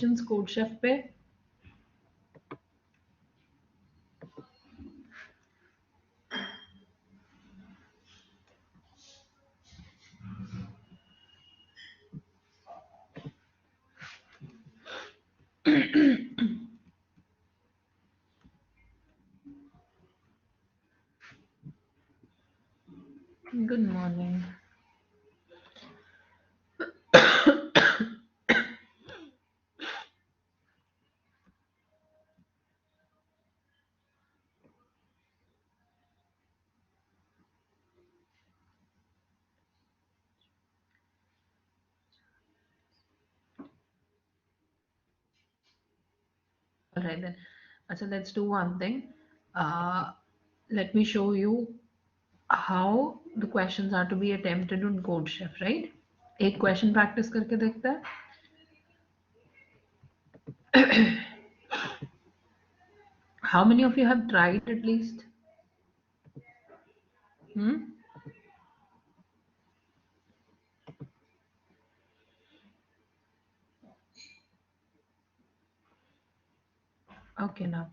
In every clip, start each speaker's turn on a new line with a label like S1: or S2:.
S1: questions Codechef पे? Good morning. All right then. So let's do one thing. Let me show you how the questions are to be attempted on Codechef, right? एक question practice करके देखते हैं. How many of you have tried at least? Okay, now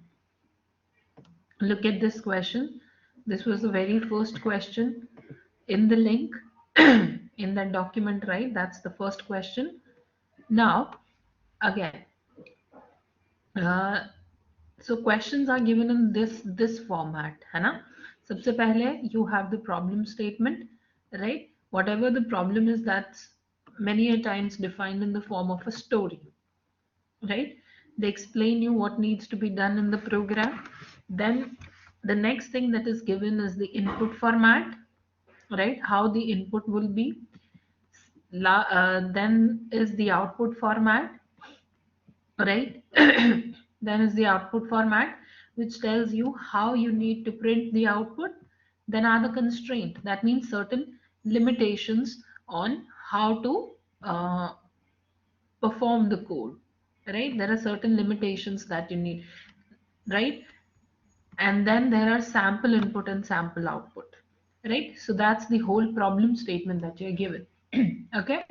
S1: look at this question. This was the very first question in the link in that document, right? That's the first question. Now, again, uh, so questions are given in this format, है ना? सबसे पहले you have the problem statement, right? Whatever the problem is, that's many a times defined in the form of a story, right? They explain you what needs to be done in the program. Then the next thing that is given is the input format, right? How the input will be. Then is the output format, right? Then is the output format, which tells you how you need to print the output. Then are the constraint. That means certain limitations on how to perform the code, right? There are certain limitations that you need, right? And then there are sample input and sample output, right? So that's the whole problem statement that you're given. Okay,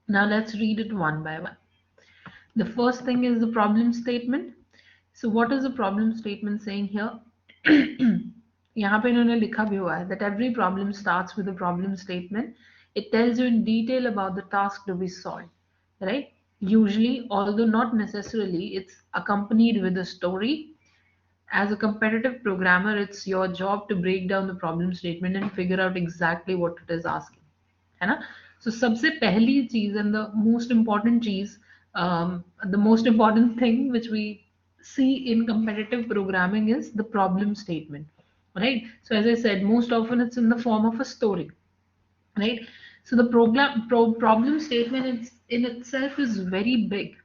S1: now let's read it one by one. The first thing is the problem statement. So what is the problem statement saying here? यहाँ पे इन्होंने लिखा भी हुआ है that every problem starts with a problem statement. It tells you in detail about the task to be solved, right? Usually, although not necessarily, it's accompanied with a story. As a competitive programmer, it's your job to break down the problem statement and figure out exactly what it is asking. है ना? So सबसे पहली चीज and the most important चीज, the most important thing which we see in competitive programming is the problem statement, right? So as I said, most often it's in the form of a story, right? So the problem statement in itself is very big,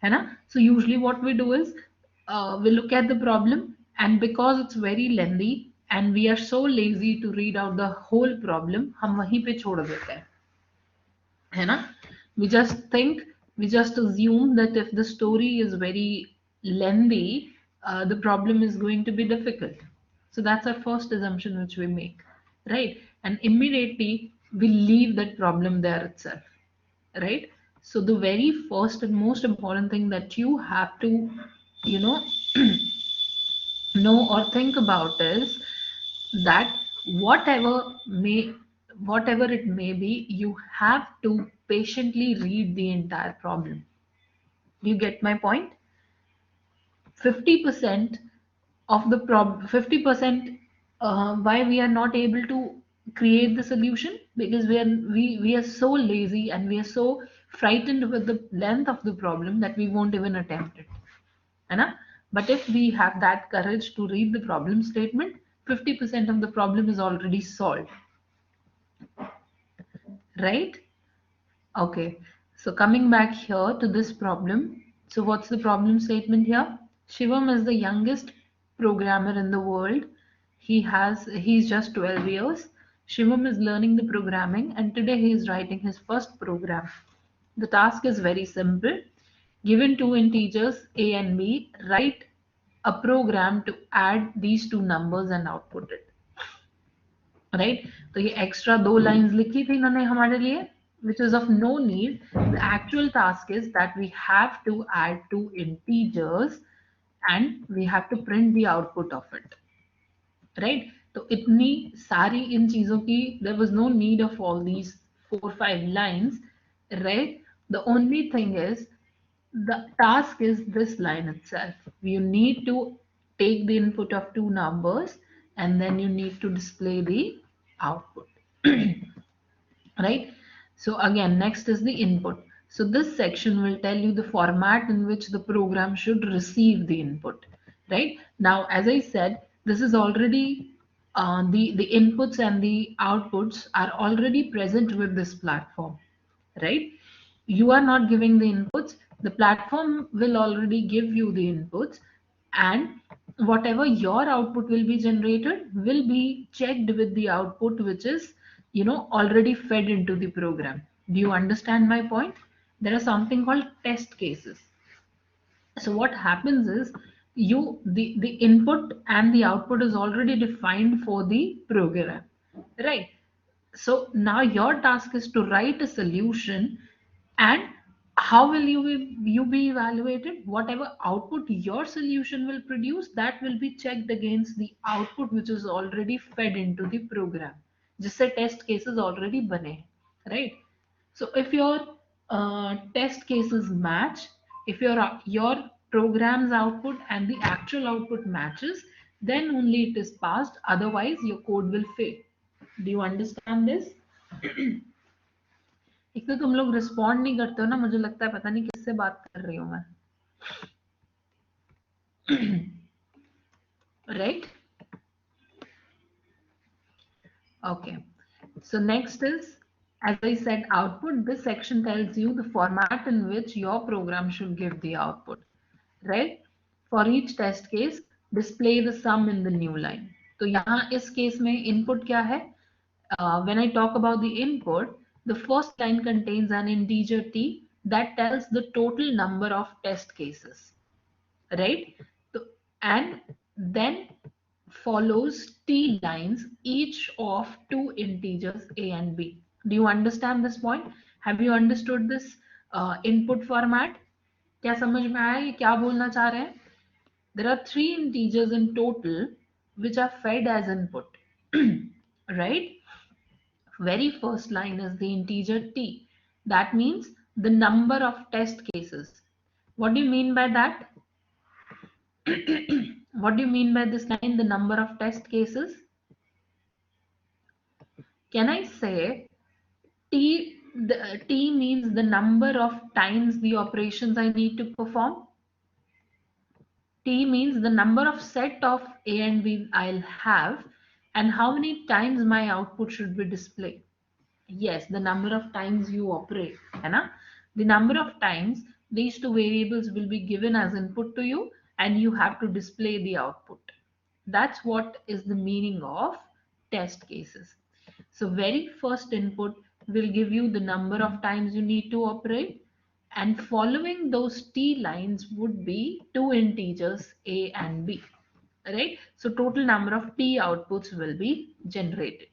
S1: है ना? So usually what we do is we look at the problem, and because it's very lengthy and we are so lazy to read out the whole problem, हम वहीं पे छोड़ देते हैं, है ना? We just think, we just assume that if the story is very lengthy, the problem is going to be difficult. So that's our first assumption which we make, right? And immediately we leave that problem there itself, right? So the very first and most important thing that you have to, you know, know or think about is that whatever it may be, you have to patiently read the entire problem. You get my point? 50% of the problem, 50%, why we are not able to create the solution, because we are so lazy and we are so frightened with the length of the problem that we won't even attempt it, है ना? But if we have that courage to read the problem statement, 50% of the problem is already solved, right? Okay, so coming back here to this problem. So what's the problem statement here? Shivam is the youngest programmer in the world. He's just 12 years. Shivam is learning the programming, and today he is writing his first program. The task is very simple. Given two integers a and b, write a program to add these two numbers and output it. Right, तो ये extra दो lines लिखी थी इन्होंने हमारे लिए, which is of no need. The actual task is that we have to add two integers and we have to print the output of it, right? So itni sari in cheezon ki, there was no need of all these 4 5 lines, right? The only thing is the task is this line itself. You need to take the input of two numbers and then you need to display the output. Right? So again, next is the input. So this section will tell you the format in which the program should receive the input. Right? Now, as I said, this is already the inputs and the outputs are already present with this platform, right? You are not giving the inputs, the platform will already give you the inputs, and whatever your output will be generated will be checked with the output which is, already fed into the program. Do you understand my point? There are something called test cases. So what happens is, the input and the output is already defined for the program, right? So now your task is to write a solution, and how will you be evaluated? Whatever output your solution will produce, that will be checked against the output which is already fed into the program. जिससे test cases already बने, right? So if your test cases match, if your program's output and the actual output matches, then only it is passed. Otherwise, your code will fail. Do you understand this? एक तो तुम लोग respond नहीं करते हो ना, मुझे लगता है पता नहीं किससे बात कर रही हूँ मैं, right? Okay. So next is, as I said, output. This section tells you the format in which your program should give the output, right? For each test case, display the sum in the new line. तो यहाँ इस case में input क्या है? When I talk about the input, the first line contains an integer t that tells the total number of test cases, right? So, and then follows t lines, each of two integers a and b. Do you understand this point? Have you understood this input format? क्या समझ में आया, ये क्या बोलना चाह रहे हैं? There are three integers in total which are fed as input, right? Very first line is the integer t. That means the number of test cases. What do you mean by that? What do you mean by this line, the number of test cases? Can I say T means the number of times the operations I need to perform? T means the number of set of A and B I'll have and how many times my output should be displayed. Yes, the number of times you operate. है ना? The number of times these two variables will be given as input to you and you have to display the output. That's what is the meaning of test cases. So very first input will give you the number of times you need to operate, and following those t lines would be two integers a and b, right? So total number of t outputs will be generated.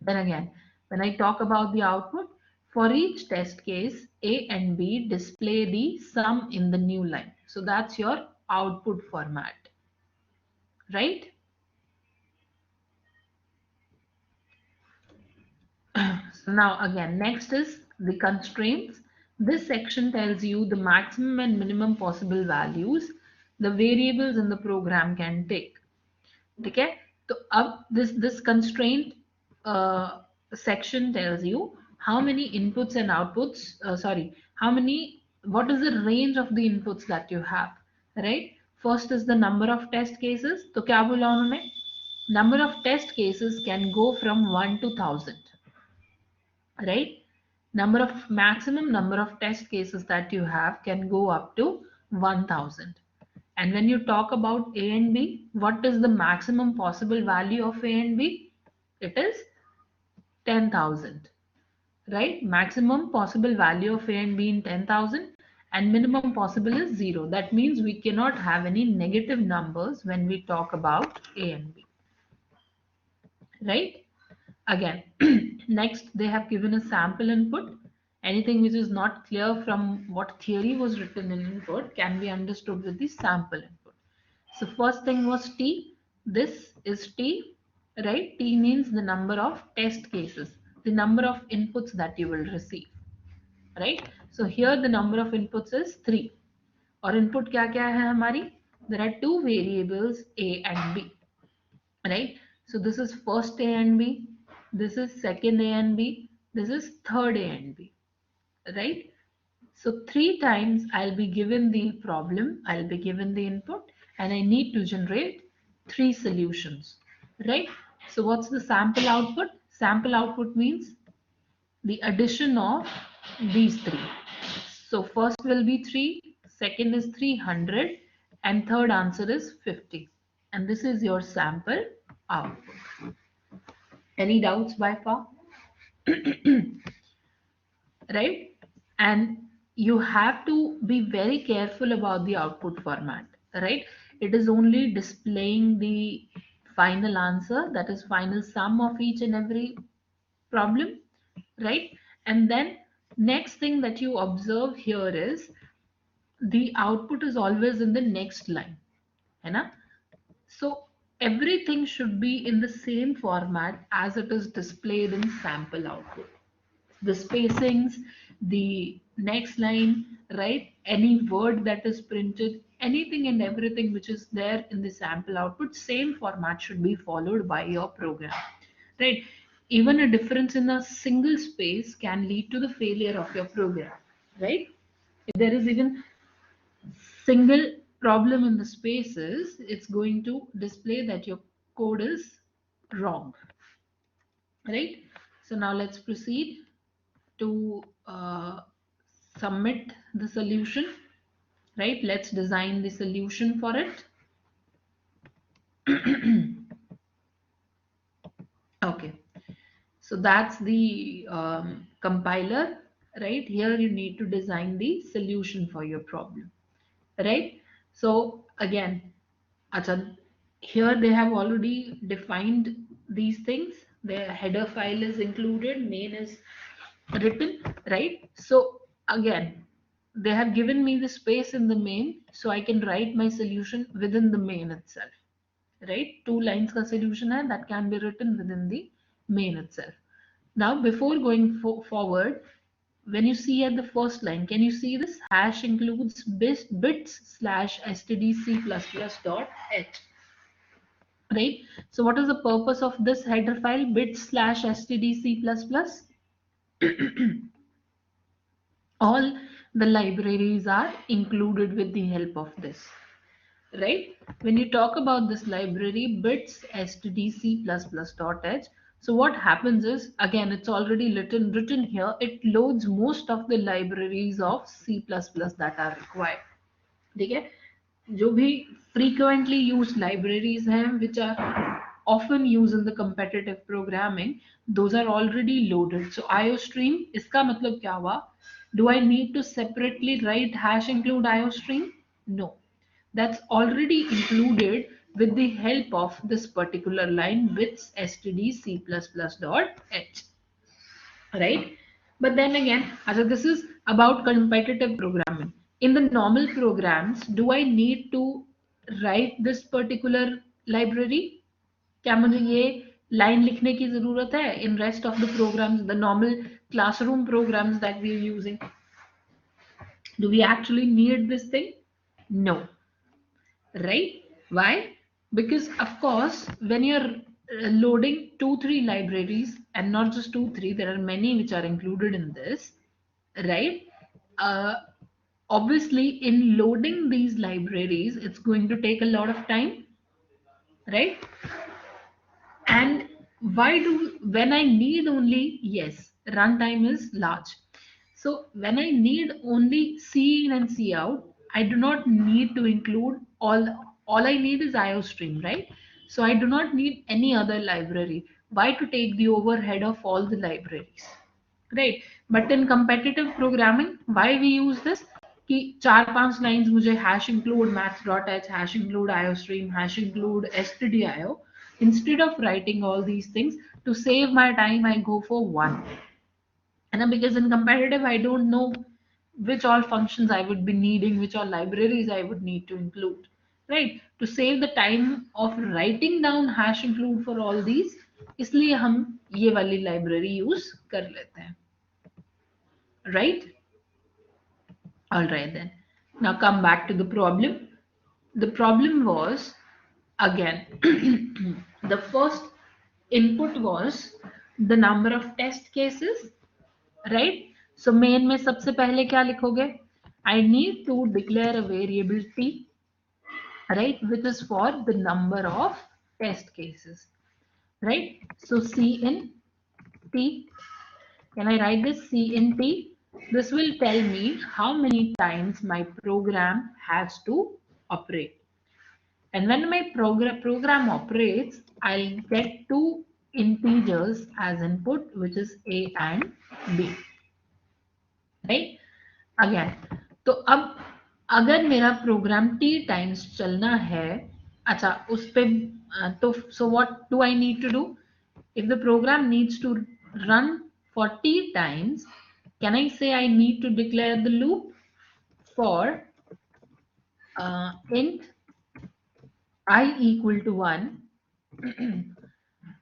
S1: Then again, when I talk about the output, for each test case, A and B display the sum in the new line. So that's your output format, right? So now again, next is the constraints. This section tells you the maximum and minimum possible values the variables in the program can take. ठीक है? तो अब this constraint section tells you how many inputs and outputs, how many, what is the range of the inputs that you have, right? First is the number of test cases. तो क्या बोला उन्होंने? Number of test cases can go from 1 to 1000, right? Maximum number of test cases that you have can go up to 1000. And when you talk about A and B, what is the maximum possible value of A and B? It is 10,000, right? Maximum possible value of A and B in 10,000 and minimum possible is 0. That means we cannot have any negative numbers when we talk about A and B, right? Again, next they have given a sample input. Anything which is not clear from what theory was written in input can be understood with the sample input. So first thing was t. This is t, right? T means the number of test cases, the number of inputs that you will receive, right? So here the number of inputs is 3. और input क्या क्या है हमारी? There are two variables a and b, right? So this is first a and b, this is second a and b, this is third a and b, right? So three times I'll be given the problem, I'll be given the input, and I need to generate three solutions, right? So what's the sample output? Sample output means the addition of these three. So first will be 3, second is 300, and third answer is 50. And this is your sample output. Any doubts by far? Right? And you have to be very careful about the output format, right? It is only displaying the final answer, that is final sum of each and every problem, right? And then next thing that you observe here is the output is always in the next line, है ना? So everything should be in the same format as it is displayed in sample output. The spacings, the next line, right? Any word that is printed, anything and everything which is there in the sample output, same format should be followed by your program, right? Even a difference in a single space can lead to the failure of your program, right? If there is even single problem in the spaces, it's going to display that your code is wrong, right? So now let's proceed to submit the solution, right? Let's design the solution for it. Okay, so that's the compiler, right? Here you need to design the solution for your problem, right? So again, acha, here they have already defined these things. The header file is included, main is written, right? So again, they have given me the space in the main, so I can write my solution within the main itself, right? Two lines ka solution hai that can be written within the main itself. Now, before going forward, when you see at the first line, can you see this hash includes bits slash stdc++ dot h, right? So what is the purpose of this header file bits slash stdc++? All the libraries are included with the help of this, right? When you talk about this library bits stdc++.h, so what happens is, again, it's already written here, it loads most of the libraries of C++ that are required, ठीक है? जो भी frequently used libraries हैं which are often used in the competitive programming, those are already loaded. So iostream, इसका मतलब क्या हुआ? Do I need to separately write hash include iostream? No, that's already included with the help of this particular line with stdc++.h, right? But then again, so this is about competitive programming. In the normal programs, do I need to write this particular library? क्या मुझे ये line लिखने की जरूरत है? In rest of the programs, the normal classroom programs that we are using, do we actually need this thing? No, right? Why? Because of course, when you're loading 2 3 libraries, and not just 2 3, there are many which are included in this, right? uh, Obviously in loading these libraries it's going to take a lot of time, right? And why do, when I need only, yes, runtime is large. So when I need only C in and C out, I do not need to include all I need is IOStream, right? So I do not need any other library. Why to take the overhead of all the libraries? Right? But in competitive programming, why we use this? कि 4 5 lines मुझे hash include maths.h, hash include iostream, hash include stdio, Instead of writing all these things, to save my time, I go for one. And then because in competitive, I don't know which all functions I would be needing, which all libraries I would need to include. Right? To save the time of writing down hash include for all these, इसलिए हम ये वाली library use कर लेते हैं. Right? All right then. Now come back to the problem. The problem was again the first input was the number of test cases, right? So main में सबसे पहले क्या लिखोगे? I need to declare a variable t, right, which is for the number of test cases, right? So c in t, can I write this c in t? This will tell me how many times my program has to operate. And when my program operates, I'll get two integers as input, which is a and b, right? Again, तो अब अगर मेरा programme t times चलना है, अच्छा उस पे तो so what do I need to do? If the program needs to run for t times, can I say I need to declare the loop for int I equal to 1,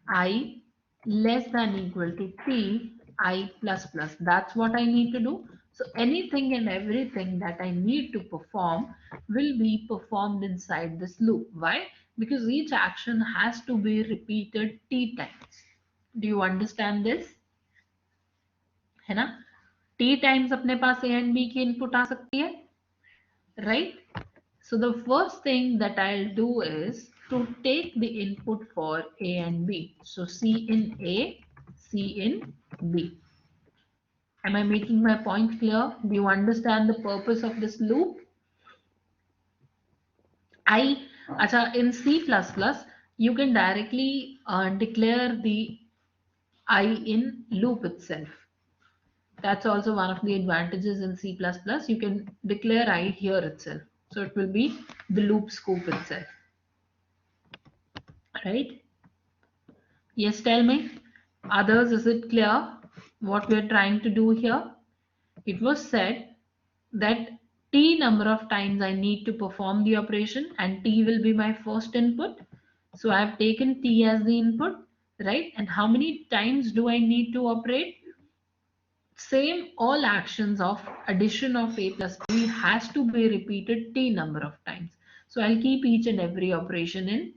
S1: I less than equal to t, I plus plus. That's what I need to do. So anything and everything that I need to perform will be performed inside this loop. Why? Because each action has to be repeated t times. Do you understand this? है ना? t times अपने पास a and b की input आ सकती है, right? So the first thing that I'll do is to take the input for A and B. So C in A, C in B. Am I making my point clear? Do you understand the purpose of this loop? In C++, you can directly declare the I in loop itself. That's also one of the advantages in C++. You can declare I here itself. So it will be the loop scope itself. Right? Yes, tell me. Others, is it clear what we are trying to do here? It was said that t number of times I need to perform the operation and t will be my first input. So I have taken t as the input, right? And how many times do I need to operate? Same, all actions of addition of a plus b has to be repeated t number of times. So I'll keep each and every operation in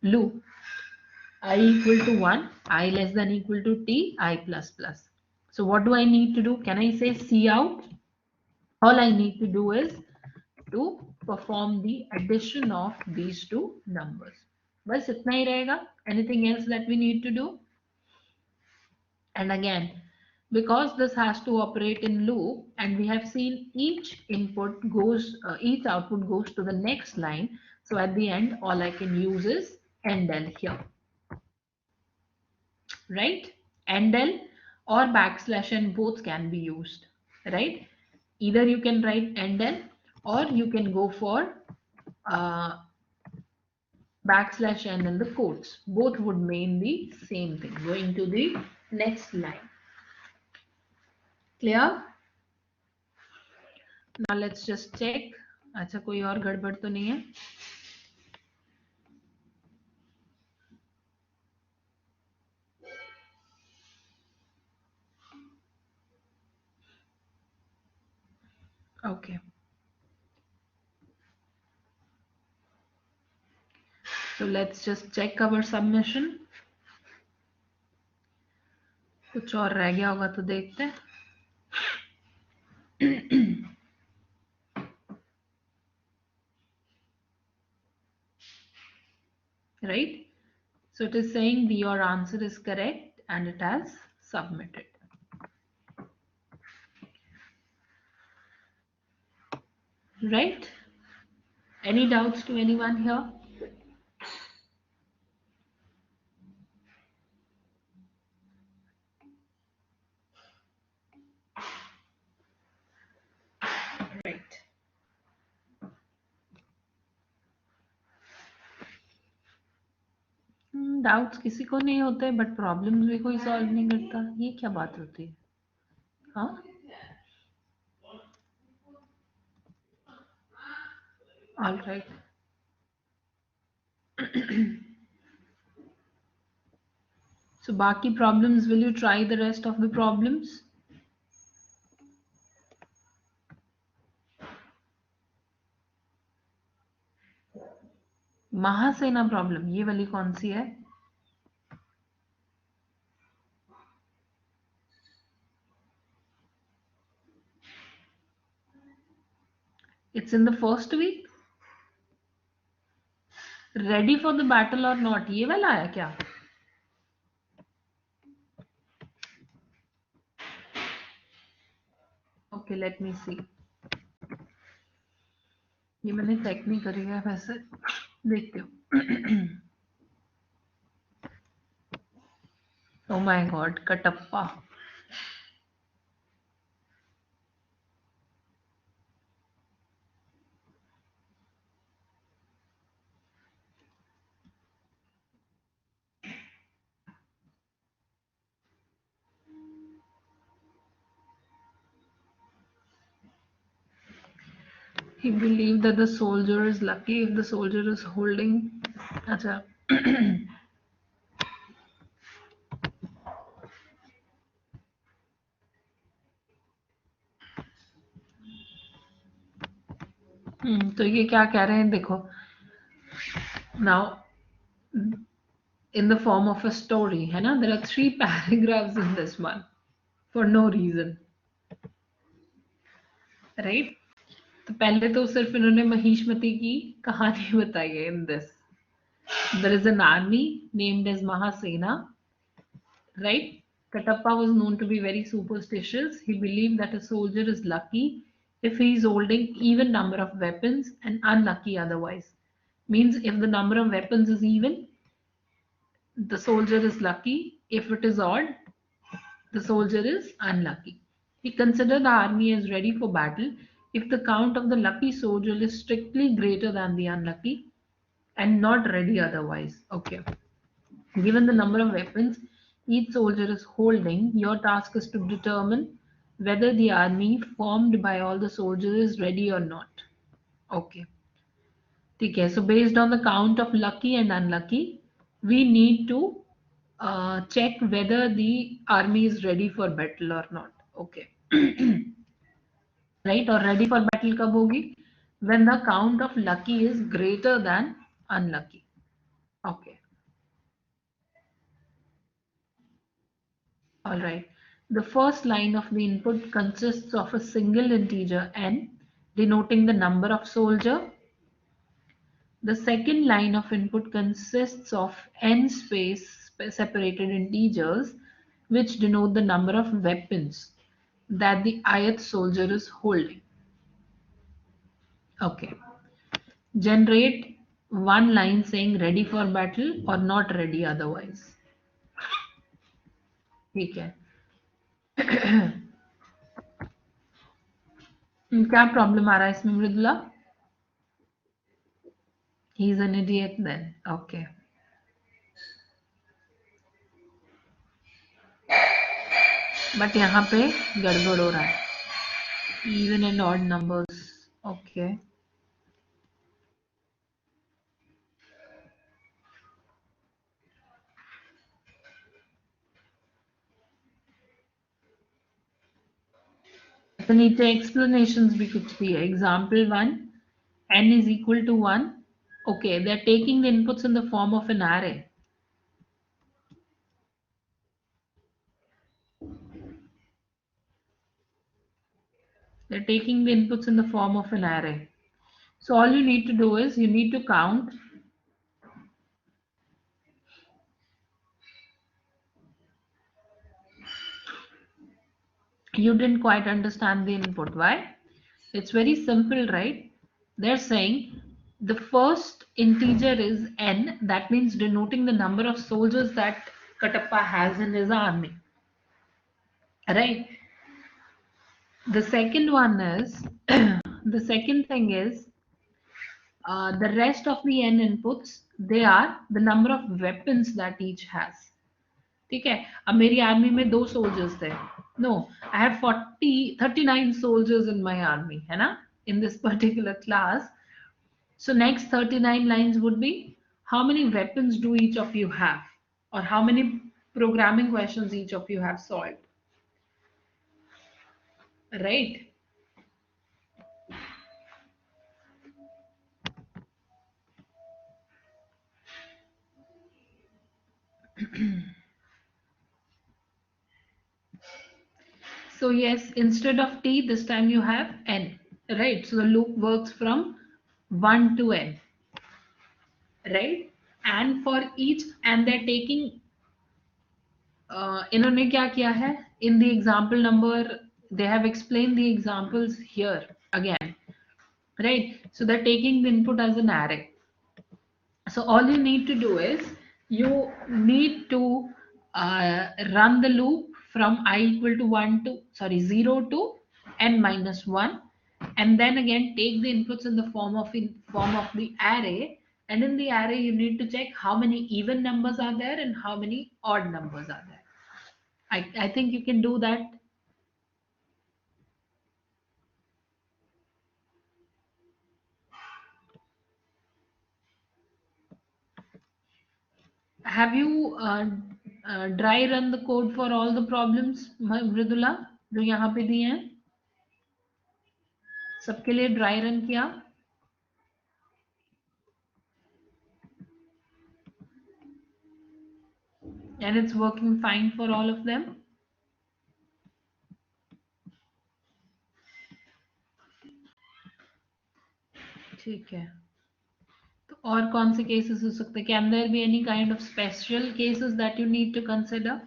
S1: loop. I equal to 1, I less than equal to t, I plus plus. So what do I need to do? Can I say C out? All I need to do is to perform the addition of these two numbers. बस इतना ही रहेगा. Anything else that we need to do? And again, because this has to operate in loop and we have seen each output goes to the next line. So at the end, all I can use is endl here. Right? Endl or backslash n both can be used, right? Either you can write endl or you can go for uh, backslash n in the quotes. Both would mean the same thing. Going to the next line. Clear? Now let's just check. अच्छा कोई और गड़बड़ तो नहीं है? Okay. So let's just check our submission. कुछ और रह गया होगा तो देखते हैं. Right? So it is saying your answer is correct and it has submitted. Right? Any doubts to anyone here? Right. Doubts किसी को नहीं होते बट प्रॉब्लम्स भी कोई सॉल्व नहीं करता, ये क्या बात होती है? हाँ, ऑल राइट. So बाकी problems, will you try the rest of the problems? महासेना प्रॉब्लम ये वाली कौन सी है? It's in the first week. Ready for the battle और नॉट, ये वाला है क्या? Okay, let me see. ये मैंने चेक नहीं करी है वैसे, देखते हो. Oh my god, Kattappa. He believed that the soldier is lucky if the soldier is holding. अच्छा. तो ये क्या कह रहे हैं देखो. Now, in the form of a story, है ना, there are 3 paragraphs in this one for no reason, right? तो पहले तो सिर्फ इन्होंने महिष्मति की कहानी बताई है. In this, there is an army named as Mahasena, right? Katappa was known to be very superstitious. He believed that a soldier is lucky if he is holding even number of weapons and unlucky otherwise. Means if the number of weapons is even, the soldier is lucky. If it is odd, the soldier is unlucky. He considered the army as ready for battle if the count of the lucky soldier is strictly greater than the unlucky and not ready otherwise. Okay. Given the number of weapons each soldier is holding, your task is to determine whether the army formed by all the soldiers is ready or not. Okay. Okay. So based on the count of lucky and unlucky, we need to check whether the army is ready for battle or not. Okay. Right? Or ready for battle kab hogi? When the count of lucky is greater than unlucky. Okay. Alright, the first line of the input consists of a single integer n denoting the number of soldier. The second line of input consists of n space separated integers which denote the number of weapons that the ith soldier is holding. Okay. Generate one line saying ready for battle or not ready otherwise. ठीक है. क्या problem आ रहा है इसमें Mridula? He's an idiot then. Okay. But यहाँ पे गड़बड़ हो रहा है. Even and odd numbers. Okay. तो नीचे explanations भी कुछ भी है. Example 1, n is equal to 1. Okay, they're taking the inputs in the form of an array. They're taking the inputs in the form of an array. So all you need to do is you need to count. You didn't quite understand the input. Why? It's very simple, right? They're saying the first integer is n, that means denoting the number of soldiers that Katappa has in his army. Right? The second one is, the second thing is The rest of the n inputs, they are the number of weapons that each has. ठीक है, अब मेरी army में 2 soldiers थे. No, I have 39 soldiers in my army, है ना, in this particular class. So next 39 lines would be, how many weapons do each of you have, or how many programming questions each of you have solved, right? So yes, instead of t, this time you have n, right? So the loop works from 1 to n, right? And for each, and they're taking, इन्होंने क्या किया है, in the example number, they have explained the examples here again, right? So they're taking the input as an array. So all you need to do is, you need to run the loop from I equal to 1 to, sorry, 0 to n minus 1, and then again take the inputs in the form of the array, and in the array you need to check how many even numbers are there and how many odd numbers are there. I think you can do that. Have you dry run the code for all the problems, Mridula, जो यहाँ पे दिए हैं, सबके लिए dry run किया? And it's working fine for all of them? ठीक है. तो और कौन से केसेस हो सकते हैं? Can there be any kind of special cases that you need to consider?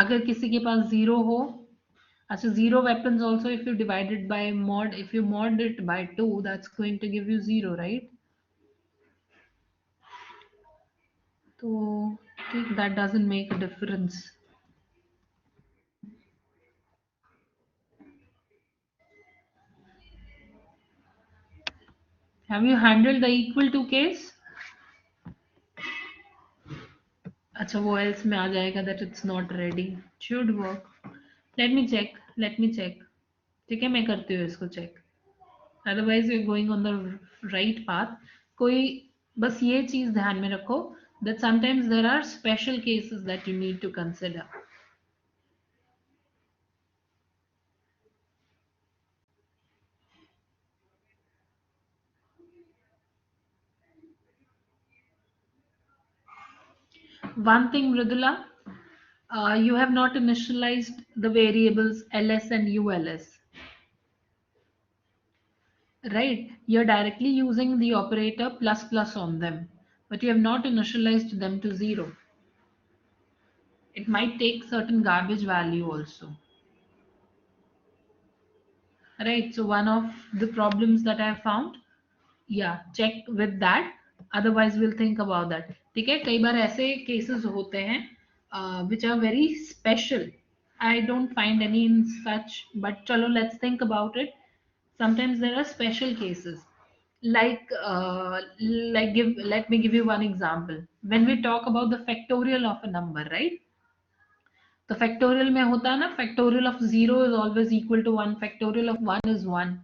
S1: अगर किसी के पास जीरो हो, अच्छा, zero weapons also, if you divide it by mod, if you mod it by 2, that's going to give you 0, right? So ठीक, that doesn't make a difference. Have you handled the equal to case? अच्छा, वो else में आ जाएगा that it's not ready. Should work. Let me check. Let me check. ठीक है, मैं करती हूँ इसको check. Otherwise you're going on the right path. कोई बस ये चीज ध्यान में रखो that sometimes there are special cases that you need to consider. One thing, Mridula, you have not initialized the variables ls and uls, right? You're directly using the operator plus plus on them, but you have not initialized them to 0. It might take certain garbage value also, right? So one of the problems that I found, yeah, check with that. Otherwise we'll think about that. ठीक है, कई बार ऐसे cases होते हैं which are very special. I don't find any in such, but chalo, let's think about it. Sometimes there are special cases, like let me give you one example. When we talk about the factorial of a number, right? The factorial में होता है ना, factorial of 0 is always equal to 1, factorial of 1 is 1,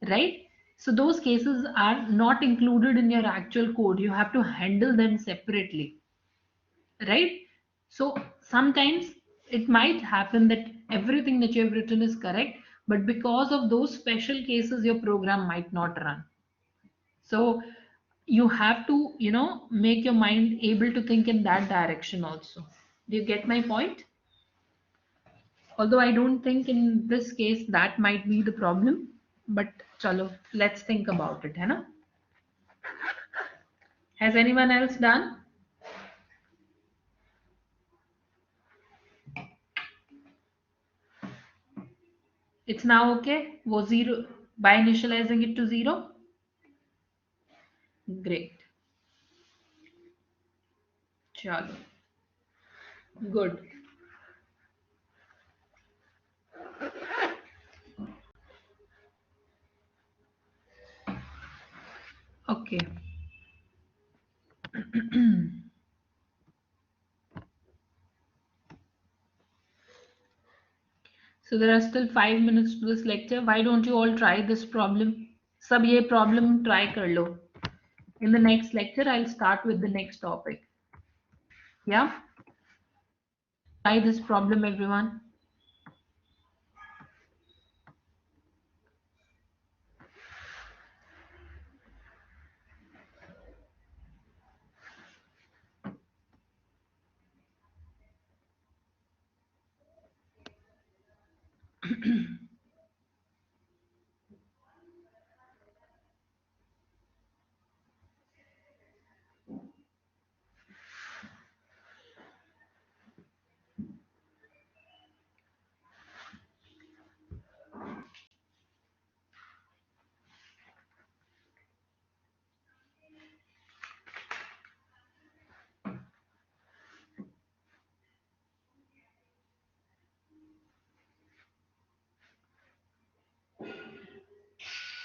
S1: right? So those cases are not included in your actual code. You have to handle them separately, right? So sometimes it might happen that everything that you have written is correct, but because of those special cases, your program might not run. So you have to, make your mind able to think in that direction also. Do you get my point? Although I don't think in this case that might be the problem, but chalo, let's think about it, है ना? Has anyone else done? It's now okay? Was 0 by initializing it to 0? Great. Chalo. Good. Okay. So there are still 5 minutes to this lecture. Why don't you all try this problem? सब ये problem try कर लो. In the next lecture, I'll start with the next topic. Yeah? Try this problem, everyone.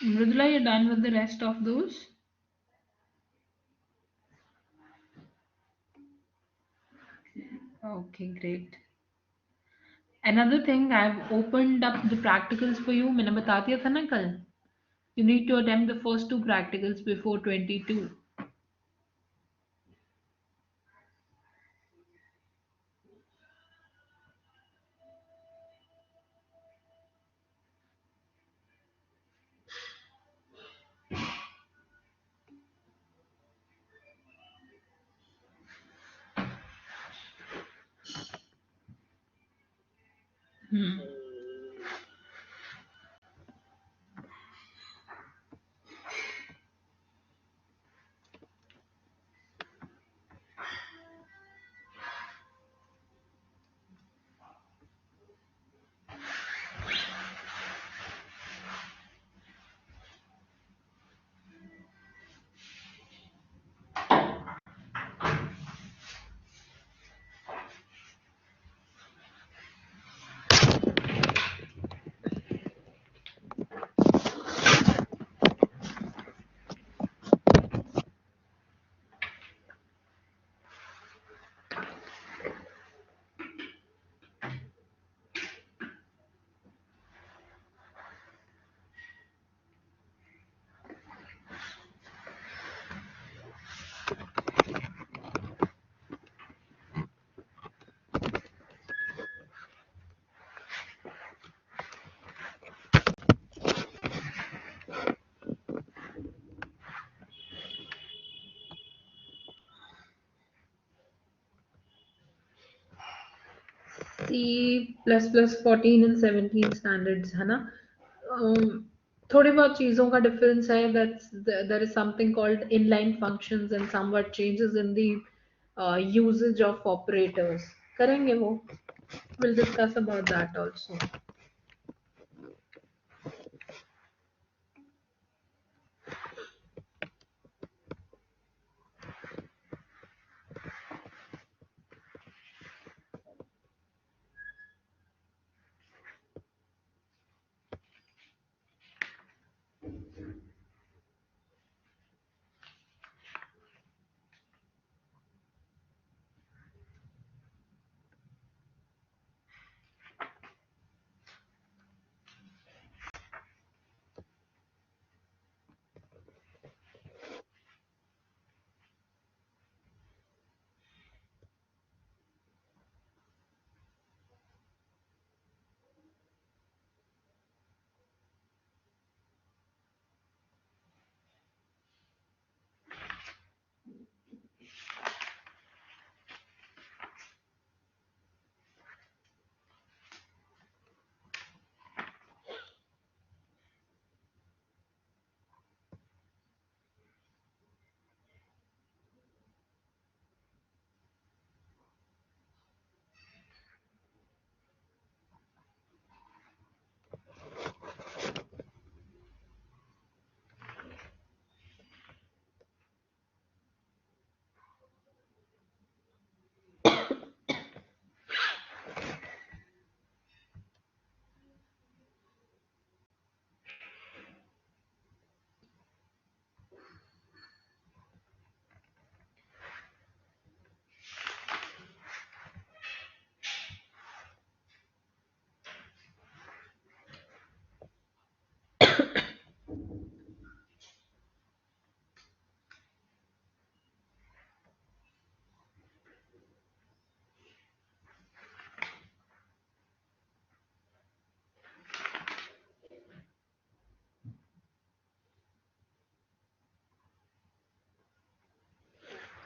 S1: Mridula, you're done with the rest of those? Okay, great. Another thing, I've opened up the practicals for you. मैंने बता दिया था ना कल. You need to attempt the first two practicals before 22. Hmm. C plus plus 14 and 17 standards है ना. थोड़ी बहुत चीज़ों का difference है. There is something called inline functions and somewhat changes in the usage of operators. करेंगे वो. We'll discuss about that also.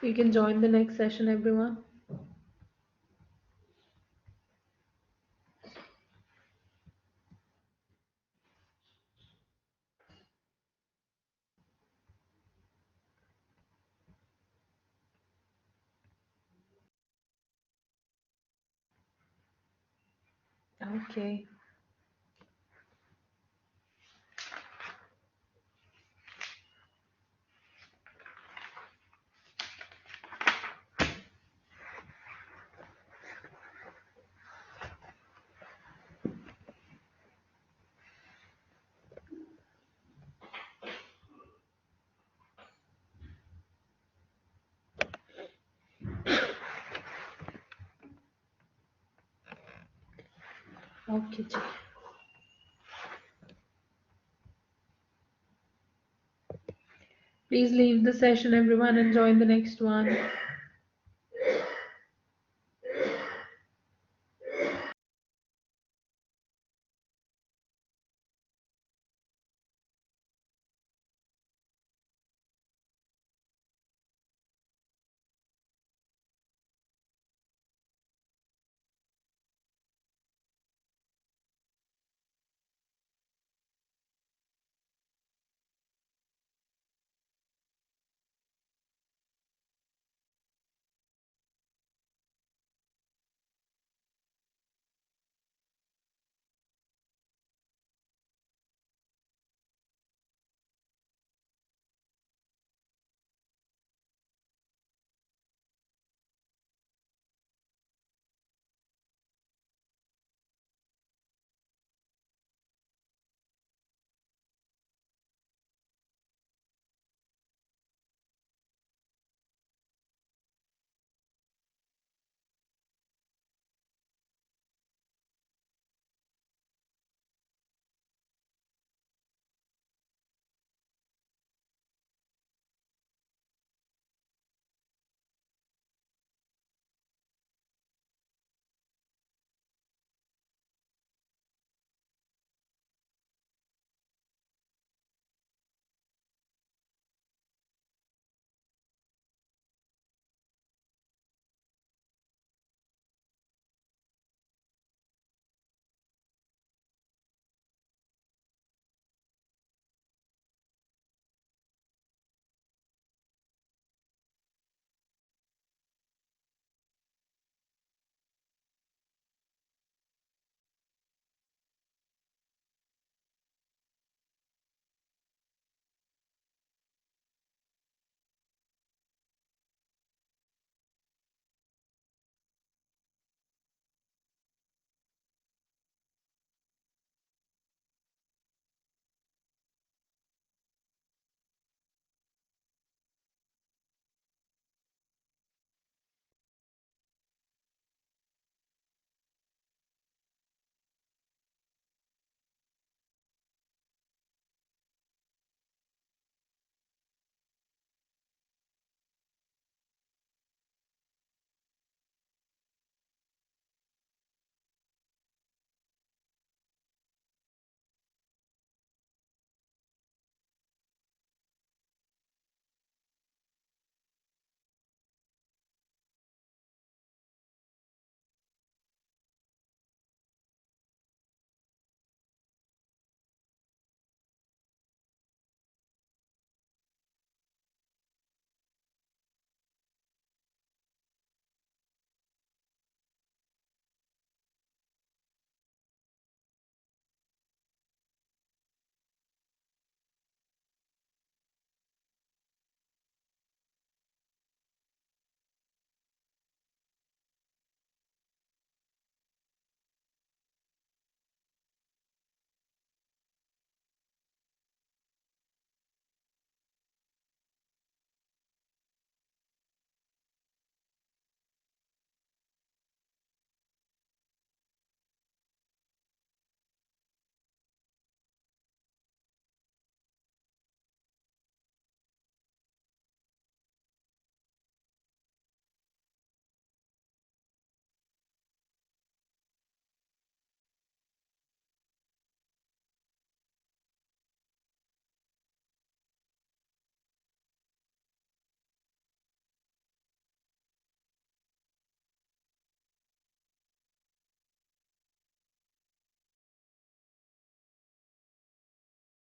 S1: You can join the next session, everyone. Okay. Okay, ji. Please leave the session, everyone, and join the next one.